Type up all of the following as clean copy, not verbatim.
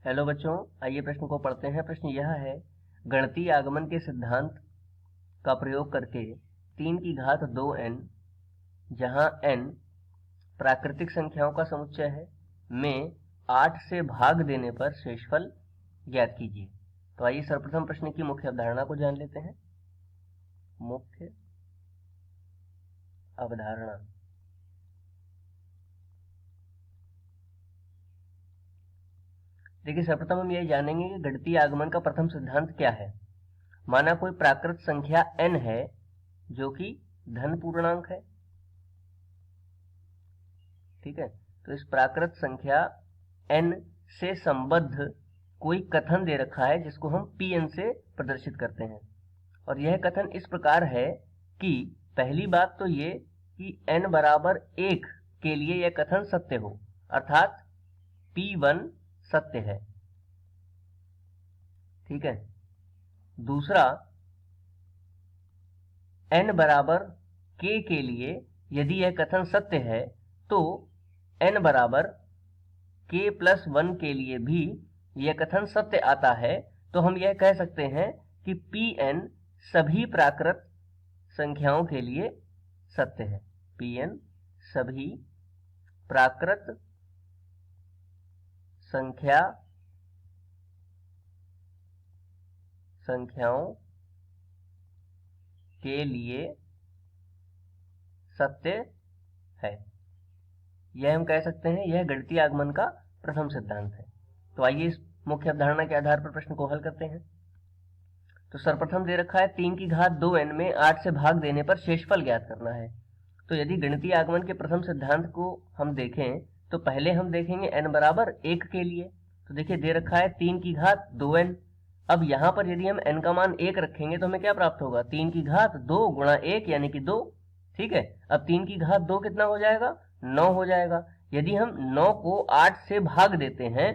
Hello बच्चों, आइए प्रश्न को पढ़ते हैं। प्रश्न यह है, गणितीय आगमन के सिद्धांत का प्रयोग करके 3 की घात 2n, जहां n प्राकृतिक संख्याओं का समुच्चय है, में 8 से भाग देने पर शेषफल ज्ञात कीजिए। तो आइए सर्वप्रथम प्रश्न की मुख्य अवधारणा को जान लेते हैं। मुख्य अवधारणा। देखिए, सर्वप्रथम हम यही जानेंगे कि गणितीय आगमन का प्रथम सिद्धांत क्या है। माना कोई प्राकृत संख्या n है जो कि धन पूर्णांक है, ठीक है। तो इस प्राकृत संख्या n से संबद्ध कोई कथन दे रखा है जिसको हम Pn से प्रदर्शित करते हैं। और यह कथन इस प्रकार है कि पहली बात तो ये कि n बराबर 1 के लिए यह कथन सत्य हो, अर्थात P1 सत्य है, ठीक है। दूसरा, n बराबर k के लिए यदि यह कथन सत्य है तो n बराबर k प्लस 1 के लिए भी यह कथन सत्य आता है। तो हम यह कह सकते हैं कि Pn सभी प्राकृत संख्याओं के लिए सत्य है। Pn सभी प्राकृत संख्याओं के लिए सत्य है। यह हम कह सकते हैं, यह गणितीय आगमन का प्रथम सिद्धांत है। तो आइए इस मुख्य अवधारणा के आधार पर प्रश्न को हल करते हैं। तो सर्वप्रथम दे रखा है 3 की घात 2n में 8 से भाग देने पर शेषफल ज्ञात करना है। तो यदि गणितीय आगमन के प्रथम सिद्धांत को हम देखें तो पहले हम देखेंगे n बराबर 1 के लिए। तो देखिए, दे रखा है 3 की घात 2n। अब यहां पर यदि हम n का मान 1 रखेंगे तो हमें क्या प्राप्त होगा? 3 की घात 2 गुणा 1 यानी कि 2, ठीक है। अब 3 की घात 2 कितना हो जाएगा? 9 हो जाएगा। यदि हम 9 को 8 से भाग देते हैं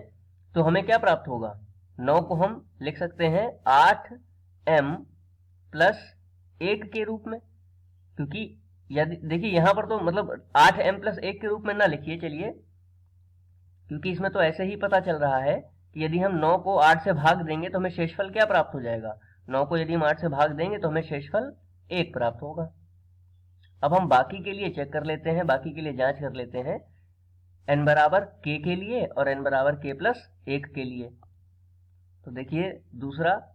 तो हमें क्या प्राप्त होगा? 9 को हम लिख सकते हैं 8m प्लस 1 के रूप में, क्योंकि यदि देखिए यहां पर तो मतलब 8m प्लस 1 के रूप में ना लिखिए, चलिए, क्योंकि इसमें तो ऐसे ही पता चल रहा है कि यदि हम 9 को 8 से भाग देंगे तो हमें शेषफल क्या प्राप्त हो जाएगा? 9 को यदि हम 8 से भाग देंगे तो हमें शेषफल 1 प्राप्त होगा। अब हम बाकी के लिए चेक कर लेते हैं, बाकी के लिए जांच कर लेते हैं, n बराबर k के लिए और n बराबर k प्लस 1 के लिए। तो देखिए, दूसरा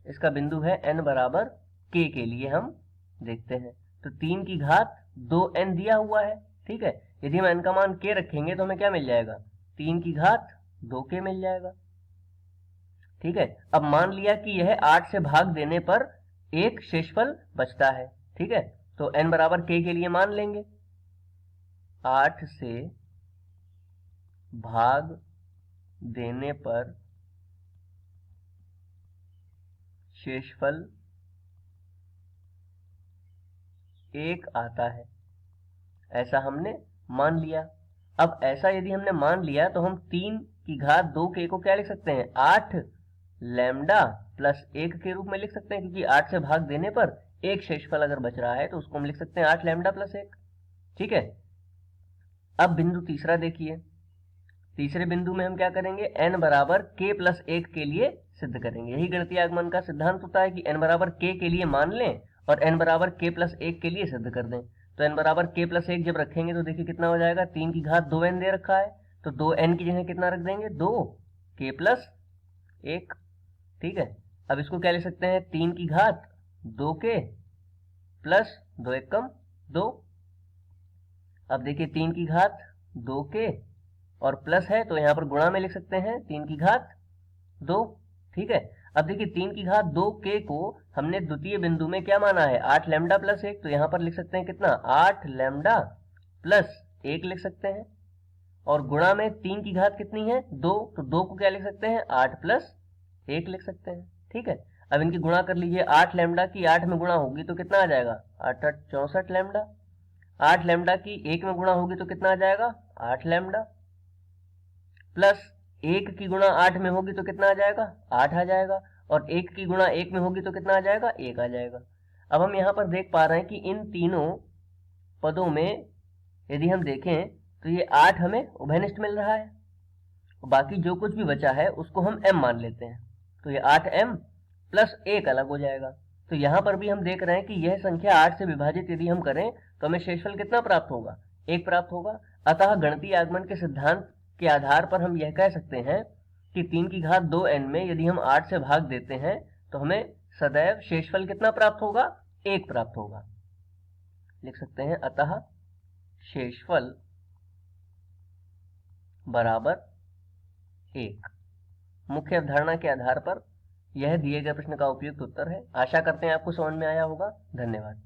इसका बिंदु है n बराबर k के लिए, हम देखते हैं। तो 3 की घात 2n दिया हुआ है, ठीक है। यदि हम n का मान k रखेंगे तो हमें क्या मिल जाएगा? 3 की घात 2k मिल जाएगा, ठीक है। अब मान लिया कि यह 8 से भाग देने पर एक शेषफल बचता है, ठीक है। तो n बराबर k के लिए मान लेंगे 8 से भाग देने पर शेषफल 1 आता है, ऐसा हमने मान लिया। अब ऐसा यदि हमने मान लिया तो हम 3 की घात 2k को क्या लिख सकते हैं? 8 लैम्डा प्लस 1 के रूप में लिख सकते हैं, क्योंकि 8 से भाग देने पर एक शेषफल अगर बच रहा है तो उसको हम लिख सकते हैं 8 लैम्डा प्लस 1, ठीक है। अब बिंदु तीसरा देखिए, तीसरे बिंदु में हम क्या करेंगे? n बराबर k प्लस 1 के लिए सिद्ध करेंगे। यही गणितीय आगमन का सिद्धांत होता है कि n बराबर k के लिए मान लें और n बराबर k प्लस 1 के लिए सिद्ध कर दें। तो n बराबर k प्लस 1 जब रखेंगे तो देखिए कितना हो जाएगा? 3 की घात 2n दे रखा है, तो 2n की जगह कितना रख देंगे? 2k प्लस 1, ठीक है। अब इसको क्या लिख सकते हैं? 3 की घात 2k प्लस 2 एकम 2। अब देखिए 3 की घात 2k और प्लस है तो यहां पर गुणा में लिख सकते हैं 3 की घात 2, ठीक है। अब देखिए 3 की घात 2k को हमने द्वितीय बिंदु में क्या माना है? 8 लैम्डा प्लस 1, तो यहां पर लिख सकते हैं कितना? 8 लैम्डा प्लस 1 लिख सकते हैं। और गुणा में 3 की घात कितनी है? 2, तो 2 को क्या लिख सकते हैं? 8 प्लस 1 लिख सकते हैं, ठीक है। अब इनकी गुणा कर लीजिए, 8 लैम्डा की 8 में गुणा होगी तो कितना आ जाएगा? 8 8 64 लैम्डा। 8 लैम्डा की 1 में गुणा होगी तो कितना आ जाएगा? 8 लैम्डा प्लस 1 की गुणा 8 में होगी तो कितना आ जाएगा? 8 आ जाएगा। और 1 की गुणा 1 में होगी तो कितना आ जाएगा? 1 आ जाएगा। अब हम यहां पर देख पा रहे हैं कि इन तीनों पदों में यदि हम देखें तो ये 8 हमें उभयनिष्ठ मिल रहा है। बाकी जो कुछ भी बचा है उसको हम m मान लेते हैं, तो ये 8m प्लस 1 अलग हो जाएगा। तो यहां पर भी हम देख रहे हैं कि यह संख्या 8 से विभाजित यदि हम करें तो हमें शेषफल कितना प्राप्त होगा, 1 प्राप्त होगा। अतः गणितीय आगमन के सिद्धांत के आधार पर हम यह कह सकते हैं कि 3 की घात 2n में यदि हम 8 से भाग देते हैं तो हमें सदैव शेषफल कितना प्राप्त होगा, 1 प्राप्त होगा। लिख सकते हैं अतः शेषफल बराबर 1। मुख्य अवधारणा के आधार पर यह दिए गए प्रश्न का उपयुक्त उत्तर है। आशा करते हैं आपको समझ में आया होगा। धन्यवाद।